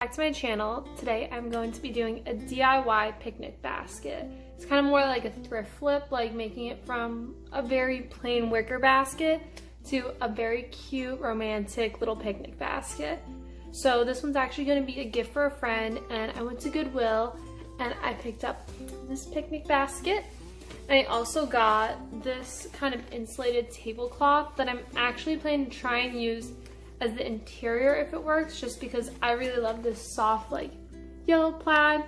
back to my channel. Today I'm going to be doing a DIY picnic basket. It's kind of more like a thrift flip, like making it from a very plain wicker basket to a very cute romantic little picnic basket. So this one's actually going to be a gift for a friend, and I went to Goodwill and I picked up this picnic basket. And I also got this kind of insulated tablecloth that I'm actually planning to try and use as the interior if it works, just because I really love this soft like yellow plaid.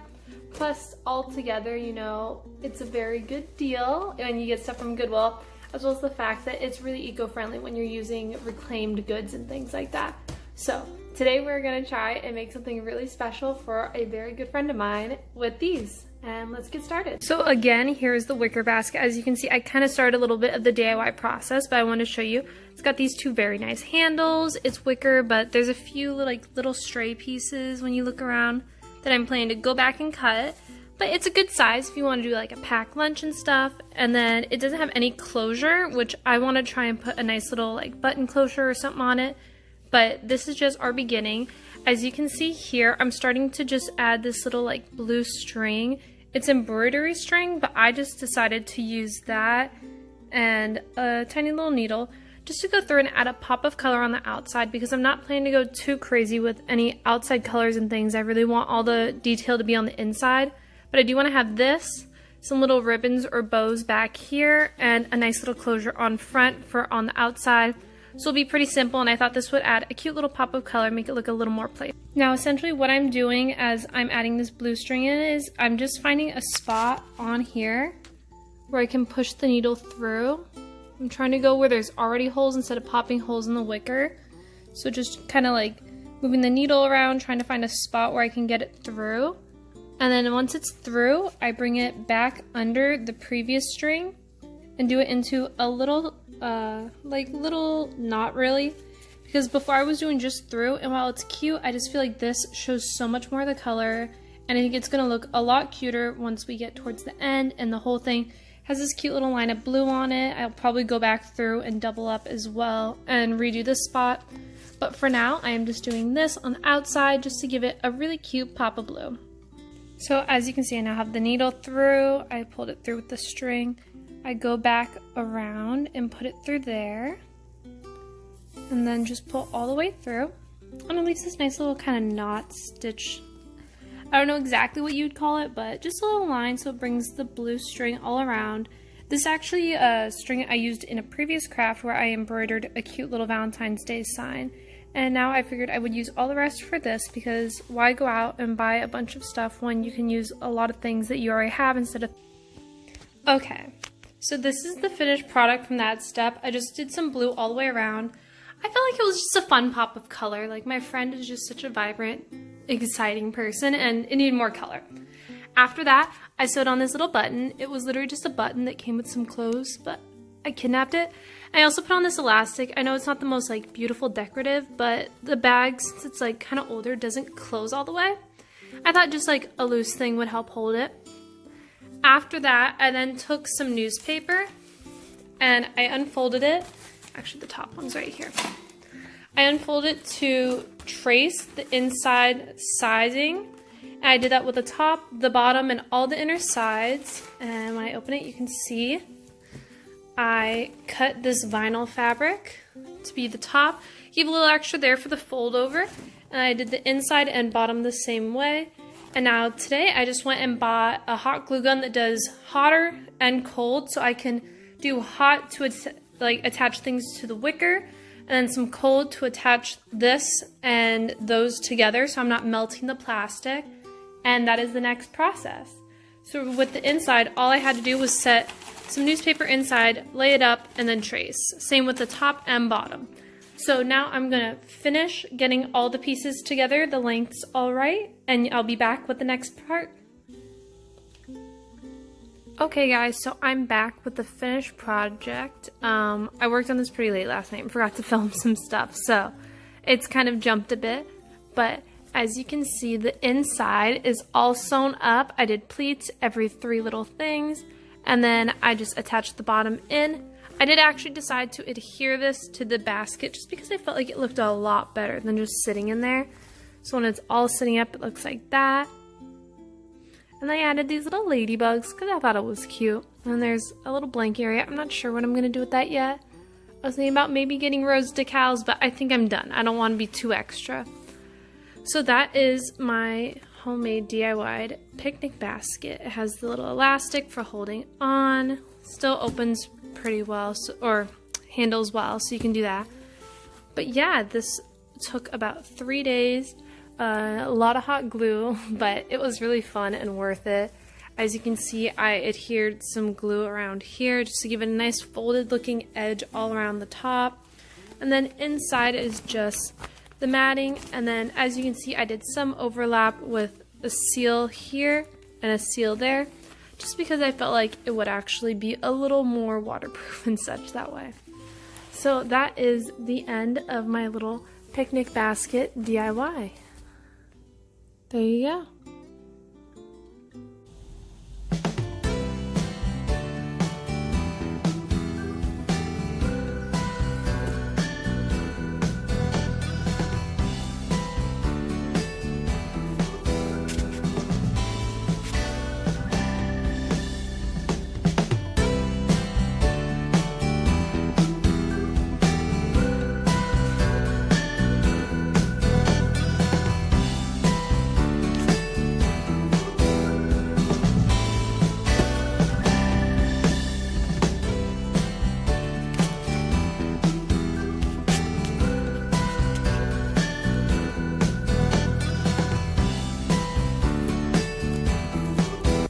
Plus all together, you know, it's a very good deal when you get stuff from Goodwill, as well as the fact that it's really eco-friendly when you're using reclaimed goods and things like that. So today we're gonna try and make something really special for a very good friend of mine with these. And let's get started. So again, here's the wicker basket. As you can see, I kind of started a little bit of the DIY process, but I want to show you. It's got these two very nice handles. It's wicker, but there's a few like little stray pieces when you look around that I'm planning to go back and cut. But it's a good size if you want to do like a packed lunch and stuff. And then it doesn't have any closure, which I want to try and put a nice little like button closure or something on it. But this is just our beginning. As you can see here, I'm starting to just add this little like blue string. It's embroidery string, but I just decided to use that and a tiny little needle just to go through and add a pop of color on the outside, because I'm not planning to go too crazy with any outside colors and things. I really want all the detail to be on the inside, but I do want to have this, some little ribbons or bows back here, and a nice little closure on front for on the outside. So it'll be pretty simple, and I thought this would add a cute little pop of color, make it look a little more playful. Now essentially what I'm doing as I'm adding this blue string in is I'm just finding a spot on here where I can push the needle through. I'm trying to go where there's already holes instead of popping holes in the wicker. So just kind of like moving the needle around, trying to find a spot where I can get it through. And then once it's through, I bring it back under the previous string and do it into a little little knot, really, because before I was doing just through, and while it's cute, I just feel like this shows so much more of the color, and I think it's gonna look a lot cuter once we get towards the end, and the whole thing has this cute little line of blue on it. I'll probably go back through and double up as well and redo this spot, but for now I am just doing this on the outside just to give it a really cute pop of blue. So as you can see, I now have the needle through. I pulled it through with the string. I go back around and put it through there, and then just pull all the way through, and it leaves this nice little kind of knot stitch. I don't know exactly what you'd call it, but just a little line so it brings the blue string all around. This is actually a string I used in a previous craft where I embroidered a cute little Valentine's Day sign, and now I figured I would use all the rest for this, because why go out and buy a bunch of stuff when you can use a lot of things that you already have instead of... Okay. So this is the finished product from that step. I just did some blue all the way around. I felt like it was just a fun pop of color. Like, my friend is just such a vibrant, exciting person, and it needed more color. After that, I sewed on this little button. It was literally just a button that came with some clothes, but I kidnapped it. I also put on this elastic. I know it's not the most like beautiful decorative, but the bag, since it's like kind of older, doesn't close all the way. I thought just like a loose thing would help hold it. After that, I then took some newspaper and I unfolded it. Actually, the top one's right here. I unfolded it to trace the inside sizing. And I did that with the top, the bottom, and all the inner sides. And when I open it, you can see I cut this vinyl fabric to be the top. Gave a little extra there for the fold over. And I did the inside and bottom the same way. And now today I just went and bought a hot glue gun that does hotter and cold, so I can do hot to attach things to the wicker, and then some cold to attach this and those together so I'm not melting the plastic. And that is the next process. So with the inside, all I had to do was set some newspaper inside, lay it up, and then trace. Same with the top and bottom. So now I'm gonna finish getting all the pieces together, the lengths all right, and I'll be back with the next part. Okay guys, so I'm back with the finished project. I worked on this pretty late last night and forgot to film some stuff, so it's kind of jumped a bit, but as you can see, the inside is all sewn up. I did pleats, every 3 little things, and then I just attached the bottom in. I did actually decide to adhere this to the basket just because I felt like it looked a lot better than just sitting in there. So when it's all sitting up, it looks like that. And I added these little ladybugs because I thought it was cute. And there's a little blank area. I'm not sure what I'm going to do with that yet. I was thinking about maybe getting rose decals, but I think I'm done. I don't want to be too extra. So that is my homemade DIY'd picnic basket. It has the little elastic for holding on. Still opens pretty well, or handles well, so you can do that. But yeah, this took about 3 days. A lot of hot glue, but it was really fun and worth it. As you can see, I adhered some glue around here just to give it a nice folded looking edge all around the top. And then inside is just the matting. And then as you can see, I did some overlap with a seal here and a seal there, just because I felt like it would actually be a little more waterproof and such that way. So that is the end of my little picnic basket DIY. There you go.